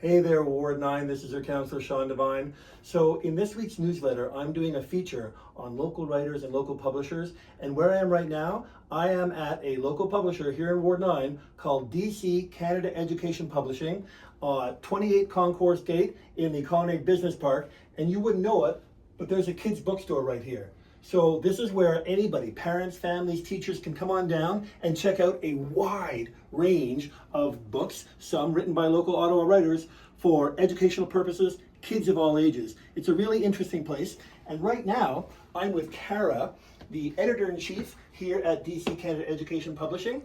Hey there, Ward 9. This is your Councillor Devine. So in this week's newsletter, I'm doing a feature on local writers and local publishers. And where I am right now, I am at a local publisher here in Ward 9 called DC Canada Education Publishing, 28 Concourse Gate in the Colonnade Business Park. And you wouldn't know it, but there's a kids bookstore right here. So this is where anybody, parents, families, teachers can come on down and check out a wide range of books, some written by local Ottawa writers for educational purposes, kids of all ages. It's a really interesting place. And right now, I'm with Kara, the editor-in-chief here at DC Canada Education Publishing.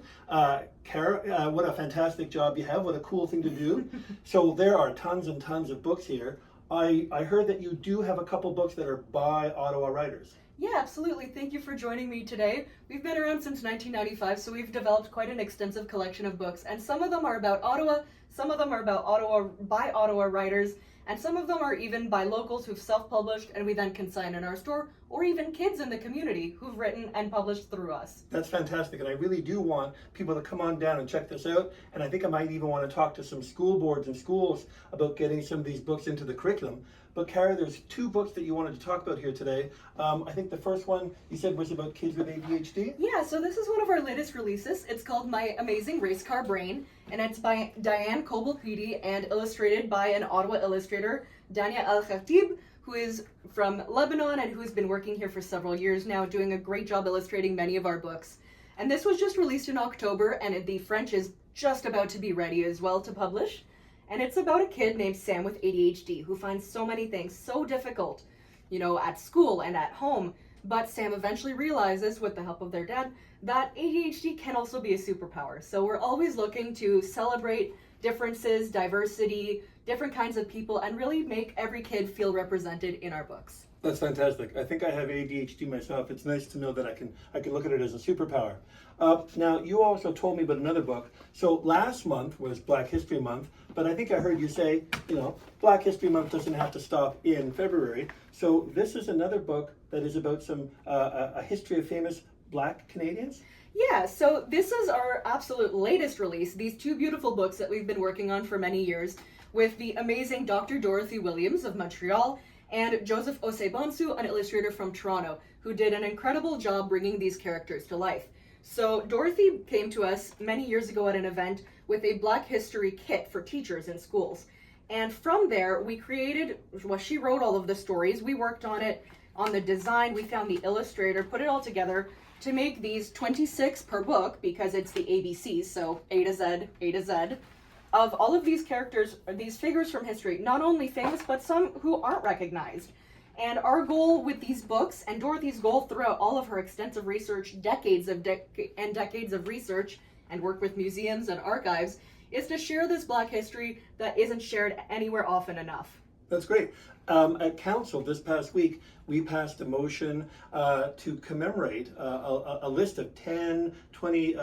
Kara, what a fantastic job you have. What a cool thing to do. So there are tons and tons of books here. I heard that you do have a couple books that are by Ottawa writers. Yeah, absolutely. Thank you for joining me today. We've been around since 1995, so we've developed quite an extensive collection of books, and some of them are about Ottawa, some of them are about Ottawa by Ottawa writers, and some of them are even by locals who've self-published and we then consign in our store, or even kids in the community who've written and published through us. That's fantastic, and I really do want people to come on down and check this out, and I think I might even want to talk to some school boards and schools about getting some of these books into the curriculum. But Kara, there's two books that you wanted to talk about here today. I think the first one you said was about kids with ADHD? Yeah, so this is one of our latest releases. It's called My Amazing Race Car Brain, and it's by Diane Kobalpidi and illustrated by an Ottawa illustrator, Dania Al-Khatib, who is from Lebanon and who's been working here for several years now, doing a great job illustrating many of our books. And this was just released in October, and the French is just about to be ready as well to publish. And it's about a kid named Sam with ADHD who finds so many things so difficult, at school and at home. But Sam eventually realizes, with the help of their dad, that ADHD can also be a superpower. So we're always looking to celebrate differences, diversity, different kinds of people, and really make every kid feel represented in our books. That's fantastic. I think I have ADHD myself. It's nice to know that I can look at it as a superpower. Now, you also told me about another book. So last month was Black History Month, but I think I heard you say, Black History Month doesn't have to stop in February. So this is another book that is about a history of famous Black Canadians? Yeah, so this is our absolute latest release, these two beautiful books that we've been working on for many years with the amazing Dr. Dorothy Williams of Montreal and Joseph Osei-Bonsu, an illustrator from Toronto, who did an incredible job bringing these characters to life. So Dorothy came to us many years ago at an event with a Black History kit for teachers in schools. And from there, we created, she wrote all of the stories, we worked on it, on the design, we found the illustrator, put it all together to make these 26 per book, because it's the ABCs, so A to Z, of all of these characters, these figures from history, not only famous, but some who aren't recognized. And our goal with these books, and Dorothy's goal throughout all of her extensive research, decades of research, and work with museums and archives, is to share this Black history that isn't shared anywhere often enough. That's great. At Council this past week, we passed a motion to commemorate a list of 10, 20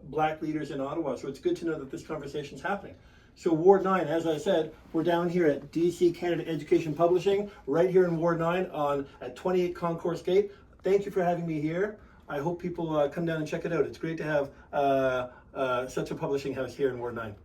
Black leaders in Ottawa. So it's good to know that this conversation is happening. So Ward 9, as I said, we're down here at DC Canada Education Publishing, right here in Ward 9 at 28 Concourse Gate. Thank you for having me here. I hope people come down and check it out. It's great to have such a publishing house here in Ward 9.